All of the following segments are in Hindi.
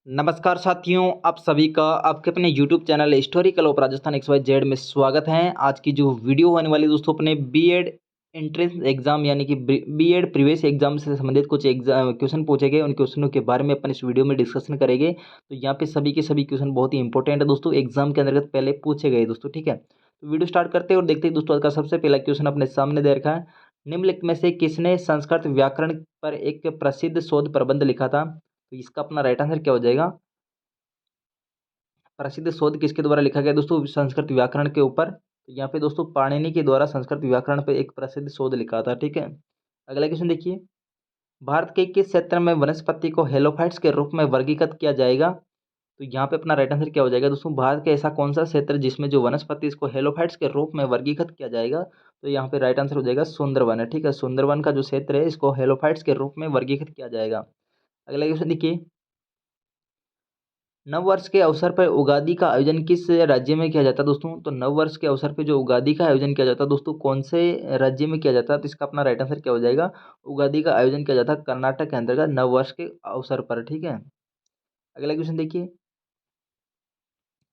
नमस्कार साथियों, आप सभी का आपके अपने YouTube channel historical of Rajasthan XYZ में स्वागत है। आज की जो वीडियो होने वाली दोस्तों अपने बीएड एंट्रेंस एग्जाम यानी कि बीएड प्रीवियस एग्जाम से संबंधित कुछ एग्जाम क्वेश्चन पूछे गए, उन क्वेश्चनों के बारे में अपन इस वीडियो में डिस्कशन करेंगे। तो यहाँ पे सभी के सभी क्वेश्चन बहुत ही इंपॉर्टेंट है दोस्तों, एग्जाम के अंतर्गत पहले पूछे गए दोस्तों। ठीक है, तो वीडियो स्टार्ट करते हैं और देखते हैं दोस्तों। आज का सबसे पहला क्वेश्चन अपने सामने दे रखा है, निम्नलिखित में से किसने संस्कृत व्याकरण पर एक प्रसिद्ध शोध प्रबंध लिखा था? तो इसका अपना राइट आंसर क्या हो जाएगा? प्रसिद्ध शोध किसके द्वारा लिखा गया दोस्तों? संस्कृत व्याकरण के ऊपर। तो यहाँ पे दोस्तों पाणिनि के द्वारा संस्कृत व्याकरण पे एक प्रसिद्ध शोध लिखा था। ठीक है, अगला क्वेश्चन देखिए, भारत के किस क्षेत्र में वनस्पति को हेलोफाइट्स के रूप में वर्गीकृत किया जाएगा? तो यहाँ पे अपना राइट आंसर क्या हो जाएगा दोस्तों? भारत के ऐसा कौन सा क्षेत्र जिसमें जो वनस्पति इसको हेलोफाइट्स के रूप में वर्गीकृत किया जाएगा? तो यहाँ पे राइट आंसर हो जाएगा सुंदरवन है। ठीक है, सुंदरवन का जो क्षेत्र है इसको हेलोफाइट्स के रूप में वर्गीकृत किया जाएगा। अगला क्वेश्चन देखिए, नववर्ष के अवसर पर उगादि का आयोजन किस राज्य में किया जाता है दोस्तों? तो नववर्ष के अवसर पे जो उगादि का आयोजन किया जाता है दोस्तों, कौन से राज्य में किया जाता है? तो इसका अपना राइट आंसर क्या हो जाएगा? उगादि का आयोजन किया जाता है कर्नाटक के अंतर्गत नववर्ष के अवसर पर। ठीक है, अगला क्वेश्चन देखिए,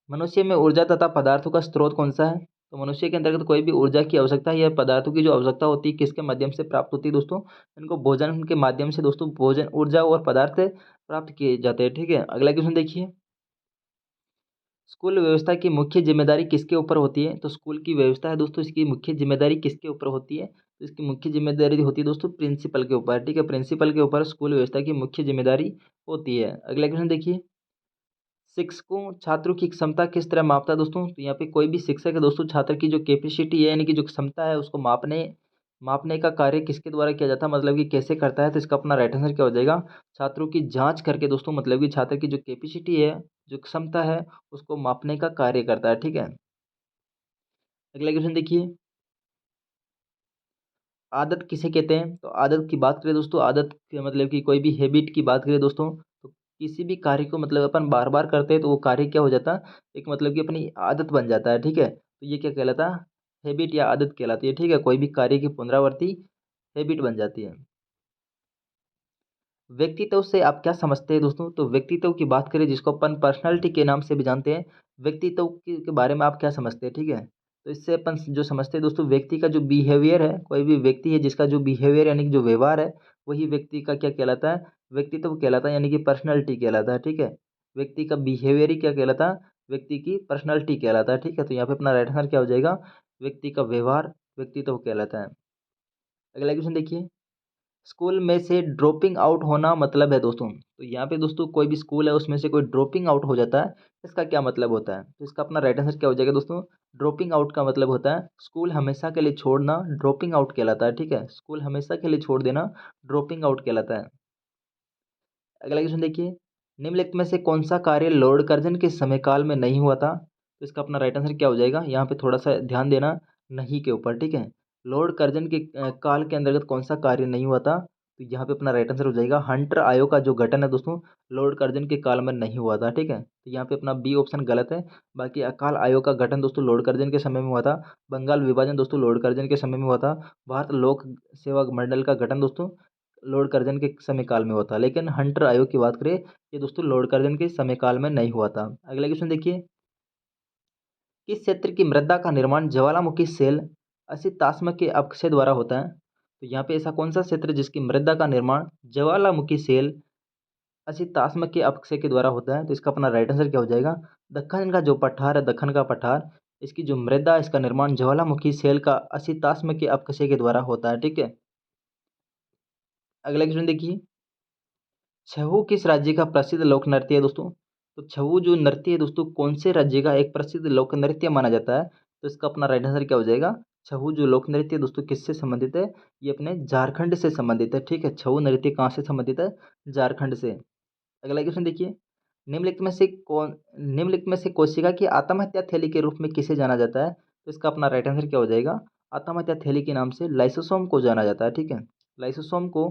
मनुष्य में ऊर्जा तथा पदार्थों का स्रोत कौन सा है? तो मनुष्य के अंतर्गत कोई भी ऊर्जा की आवश्यकता या पदार्थों की जो आवश्यकता होती है किसके माध्यम से प्राप्त होती है दोस्तों? इनको भोजन के माध्यम से दोस्तों भोजन ऊर्जा और पदार्थ प्राप्त किए जाते हैं। ठीक है, अगला क्वेश्चन देखिए, स्कूल व्यवस्था की मुख्य जिम्मेदारी किसके ऊपर होती है? तो स्कूल की व्यवस्था है दोस्तों, इसकी मुख्य जिम्मेदारी किसके ऊपर होती है? तो इसकी मुख्य जिम्मेदारी होती है दोस्तों प्रिंसिपल के ऊपर। ठीक है, प्रिंसिपल के ऊपर स्कूल व्यवस्था की मुख्य जिम्मेदारी होती है। अगला क्वेश्चन देखिए, शिक्षकों छात्रों की क्षमता किस तरह मापता है दोस्तों? तो यहाँ पे कोई भी शिक्षक है दोस्तों, छात्र की जो कैपेसिटी है यानी कि जो क्षमता है उसको मापने मापने का कार्य किसके द्वारा किया जाता है, मतलब कि कैसे करता है? तो इसका अपना राइट आंसर क्या हो जाएगा? छात्रों की जांच करके दोस्तों, मतलब कि छात्र की जो कैपेसिटी है, जो क्षमता है, उसको मापने का कार्य करता है। ठीक है, अगला क्वेश्चन देखिए, आदत किसे कहते हैं? तो आदत की बात करें दोस्तों, आदत के मतलब कि कोई भी हैबिट की बात करें दोस्तों, तो किसी भी कार्य को मतलब अपन बार बार करते हैं तो वो कार्य क्या हो जाता है? एक मतलब कि अपनी आदत बन जाता है। ठीक है, तो ये क्या कहलाता है? हैबिट या आदत कहलाती है। ठीक है, कोई भी कार्य की पुनरावृत्ति हैबिट बन जाती है। व्यक्तित्व से आप क्या समझते हैं दोस्तों? तो व्यक्तित्व की बात करें जिसको अपन पर्सनालिटी के नाम से भी जानते हैं, व्यक्तित्व के बारे में आप क्या समझते हैं? ठीक है, तो इससे अपन जो समझते हैं दोस्तों, व्यक्ति का जो बिहेवियर है, कोई भी व्यक्ति है जिसका जो बिहेवियर यानी कि जो व्यवहार है, वही व्यक्ति का क्या कहलाता है? व्यक्तित्व कहलाता है, यानी कि पर्सनैलिटी कहलाता है। ठीक है, व्यक्ति का बिहेवियर ही क्या कहलाता है? व्यक्ति की पर्सनैलिटी कहलाता है। ठीक है, तो यहाँ पे अपना राइट आंसर क्या हो जाएगा? व्यक्ति का व्यवहार व्यक्तित्व कहलाता है। अगला क्वेश्चन देखिए, स्कूल में से ड्रॉपिंग आउट होना मतलब है दोस्तों, तो यहाँ पे दोस्तों कोई भी स्कूल है उसमें से कोई ड्रॉपिंग आउट हो जाता है, इसका क्या मतलब होता है? तो इसका अपना राइट आंसर क्या हो जाएगा दोस्तों? ड्रॉपिंग आउट का मतलब होता है स्कूल हमेशा के लिए छोड़ना, ड्रॉपिंग आउट कहलाता है। ठीक है, स्कूल हमेशा के लिए छोड़ देना ड्रॉपिंग आउट कहलाता है। अगला क्वेश्चन देखिए, निम्नलिखित में से कौन सा कार्य लॉर्ड कर्जन के समय काल में नहीं हुआ था? तो इसका अपना राइट आंसर क्या हो जाएगा? यहाँ पे थोड़ा सा ध्यान देना नहीं के ऊपर। ठीक है, लॉर्ड कर्जन के काल के अंतर्गत कौन सा कार्य नहीं हुआ था? तो यहाँ पे अपना राइट आंसर हो जाएगा हंटर आयोग का जो गठन है दोस्तों, लॉर्ड कर्जन के काल में नहीं हुआ था। ठीक है, तो यहाँ पे अपना बी ऑप्शन गलत है। बाकी अकाल आयोग का गठन दोस्तों लॉर्ड कर्जन के समय में हुआ था। बंगाल विभाजन दोस्तों लॉर्ड कर्जन के समय में हुआ था। भारत लोक सेवा मंडल का गठन दोस्तों लॉर्ड कर्जन के समय काल में हुआ था। लेकिन हंटर आयोग की बात करें, ये दोस्तों लॉर्ड कर्जन के समय काल में नहीं हुआ था। अगला क्वेश्चन देखिए, किस क्षेत्र की मृदा का निर्माण ज्वालामुखी सेल असिताश्म के अपक्षय द्वारा होता है? तो यहाँ पे ऐसा कौन सा क्षेत्र जिसकी मृदा का निर्माण ज्वालामुखी सेल असिताश्म के अपक्षय के द्वारा होता है? तो इसका अपना राइट आंसर क्या हो जाएगा? दक्कन का जो पठार है, दक्कन का पठार, इसकी जो मृदा इसका निर्माण ज्वालामुखी सेल का असिताश्म के अपक्षय के द्वारा होता है। ठीक है, अगला क्वेश्चन देखिए, छऊ किस राज्य का प्रसिद्ध लोक नृत्य है दोस्तों? तो छऊ जो नृत्य है दोस्तों, कौन से राज्य का एक प्रसिद्ध लोक नृत्य माना जाता है? तो इसका अपना राइट आंसर क्या हो जाएगा? छऊ जो लोक नृत्य है दोस्तों किससे संबंधित है? ये अपने झारखंड से संबंधित है। ठीक है, छऊ नृत्य कहाँ से संबंधित है? झारखंड से। अगला क्वेश्चन देखिए, निम्नलिखित में से कोशिका की आत्महत्या थैली के रूप में किसे जाना जाता है? तो इसका अपना राइट आंसर क्या हो जाएगा? आत्महत्या थैली के नाम से लाइसोसोम को जाना जाता है। ठीक है, लाइसोसोम को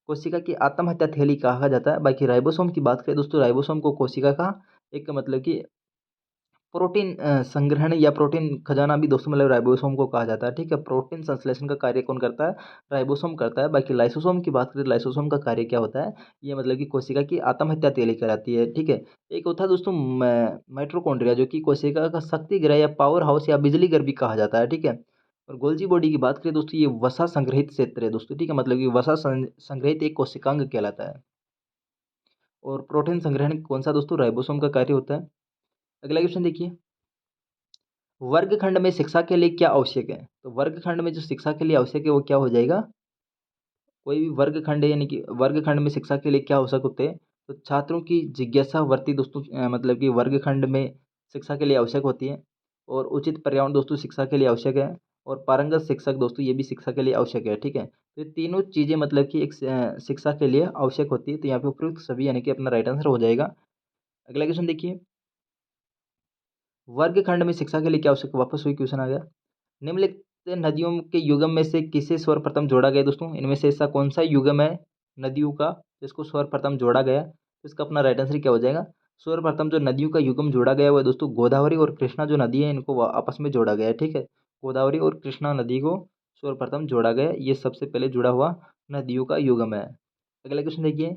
कोशिका की आत्महत्या थैली कहा जाता है। बाकी राइबोसोम की बात करें दोस्तों, राइबोसोम को कोशिका का एक मतलब कि प्रोटीन संग्रहण या प्रोटीन खजाना भी दोस्तों मतलब राइबोसोम को कहा जाता है, ठीक है। प्रोटीन संश्लेषण का कार्य कौन करता है? राइबोसोम करता है। बाकी लाइसोसोम की बात करें, लाइसोसोम का कार्य क्या होता है? ये मतलब कि कोशिका की आत्महत्या के लिए कराती है, ठीक है। एक होता है दोस्तों माइटोकॉन्ड्रिया, जो कि कोशिका का शक्ति गृह या पावर हाउस या बिजली घर भी कहा जाता है, ठीक है। और गोल्जी बॉडी की बात करें दोस्तों, ये वसा संग्रहित क्षेत्र है दोस्तों, ठीक है। मतलब कि वसा संग्रहित एक कोशिकांग कहलाता है। और प्रोटीन संग्रहण कौन सा दोस्तों? राइबोसोम का कार्य होता है। अगला क्वेश्चन देखिए, वर्गखंड में शिक्षा के लिए क्या आवश्यक है? तो वर्गखंड में जो शिक्षा के लिए आवश्यक है वो क्या हो जाएगा? कोई भी वर्गखंड है, यानी कि वर्गखंड में शिक्षा के लिए क्या आवश्यक होते हैं? तो छात्रों की जिज्ञासा वृत्ति दोस्तों मतलब कि वर्गखंड में शिक्षा के लिए आवश्यक होती है। और उचित पर्यावरण दोस्तों शिक्षा के लिए आवश्यक है। और पारंगत शिक्षक दोस्तों ये भी शिक्षा के लिए आवश्यक है, ठीक है। तो ये तीनों चीज़ें मतलब कि एक शिक्षा के लिए आवश्यक होती है। तो यहाँ पे उपयुक्त सभी यानी कि अपना राइट आंसर हो जाएगा। अगला क्वेश्चन देखिए, वर्गखंड में शिक्षा के लिए क्या आवश्यक? वापस वही क्वेश्चन आ गया। निम्नलिखित नदियों के युगम में से किसे सर्वप्रथम जोड़ा गया दोस्तों? इनमें से ऐसा कौन सा युगम है नदियों का जिसको सर्वप्रथम जोड़ा गया? तो इसका अपना राइट आंसर क्या हो जाएगा? सर्वप्रथम जो नदियों का युगम जोड़ा गया वो है दोस्तों गोदावरी और कृष्णा जो नदी है, इनको आपस में जोड़ा गया है, ठीक है। गोदावरी और कृष्णा नदी को सर्वप्रथम जोड़ा गया, ये सबसे पहले जुड़ा हुआ नदियों का युगम है। अगला क्वेश्चन देखिए,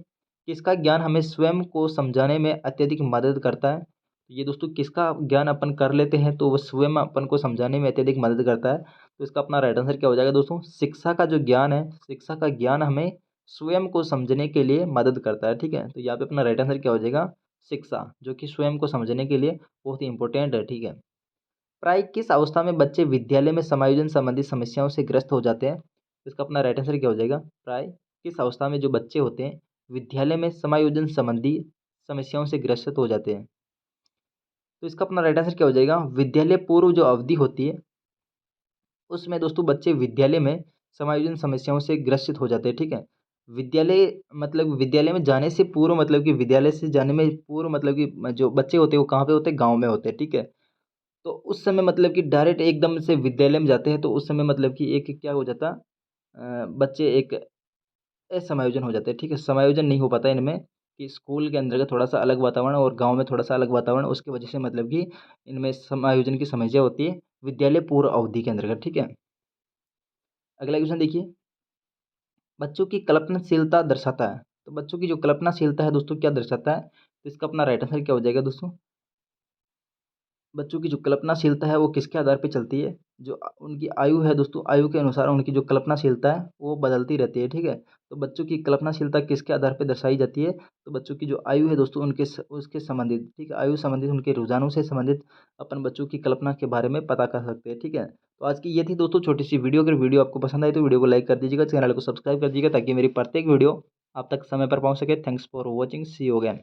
किसका ज्ञान हमें स्वयं को समझाने में अत्यधिक मदद करता है? ये दोस्तों किसका ज्ञान अपन कर लेते हैं तो वो स्वयं अपन को समझाने में अत्यधिक मदद करता है? तो इसका अपना राइट आंसर क्या हो जाएगा दोस्तों? शिक्षा का जो ज्ञान है, शिक्षा का ज्ञान हमें स्वयं को समझने के लिए मदद करता है, ठीक है। तो यहाँ पे अपना राइट आंसर क्या हो जाएगा? शिक्षा, जो कि स्वयं को समझने के लिए बहुत ही इंपॉर्टेंट है, ठीक है। प्राय किस अवस्था में बच्चे विद्यालय में समायोजन संबंधी समस्याओं से ग्रस्त हो जाते हैं? तो इसका अपना राइट आंसर क्या हो जाएगा? प्राय किस अवस्था में जो बच्चे होते हैं विद्यालय में समायोजन संबंधी समस्याओं से ग्रस्त हो जाते हैं? तो इसका अपना राइट आंसर क्या हो जाएगा? विद्यालय पूर्व जो अवधि होती है उसमें दोस्तों बच्चे विद्यालय में समायोजन समस्याओं से ग्रसित हो जाते हैं, ठीक है। विद्यालय मतलब विद्यालय में जाने से पूर्व मतलब कि विद्यालय से जाने में पूर्व मतलब कि जो बच्चे होते हैं वो कहाँ पे होते हैं? गाँव में होते हैं, ठीक है। तो उस समय मतलब कि डायरेक्ट एकदम से विद्यालय में जाते हैं तो उस समय मतलब कि एक क्या हो जाता बच्चे एक असमायोजन हो जाते हैं, ठीक है। समायोजन नहीं हो पाता इनमें कि स्कूल के अंतर्गत थोड़ा सा अलग वातावरण और गांव में थोड़ा सा अलग वातावरण, उसकी वजह से मतलब कि इनमें समायोजन की समस्या होती है विद्यालय पूर्व अवधि के अंतर्गत, ठीक है। अगला क्वेश्चन देखिए, बच्चों की कल्पनाशीलता दर्शाता है। तो बच्चों की जो कल्पनाशीलता है दोस्तों क्या दर्शाता है? तो इसका अपना राइट आंसर क्या हो जाएगा दोस्तों? बच्चों की जो कल्पनाशीलता है वो किसके आधार पे चलती है? जो उनकी आयु है दोस्तों, आयु के अनुसार उनकी जो कल्पनाशीलता है वो बदलती रहती है, ठीक है। तो बच्चों की कल्पनाशीलता किसके आधार पे दर्शाई जाती है? तो बच्चों की जो आयु है दोस्तों उनके उसके संबंधित, ठीक है, आयु संबंधित उनके रुझानों से संबंधित अपन बच्चों की कल्पना के बारे में पता कर सकते हैं, ठीक है। तो आज की ये थी दोस्तों छोटी सी वीडियो। अगर वीडियो आपको पसंद आई तो वीडियो को लाइक कर दीजिएगा, चैनल को सब्सक्राइब कर दीजिएगा ताकि मेरी प्रत्येक वीडियो आप तक समय पर पहुँच सके। Thanks for watching, see you again.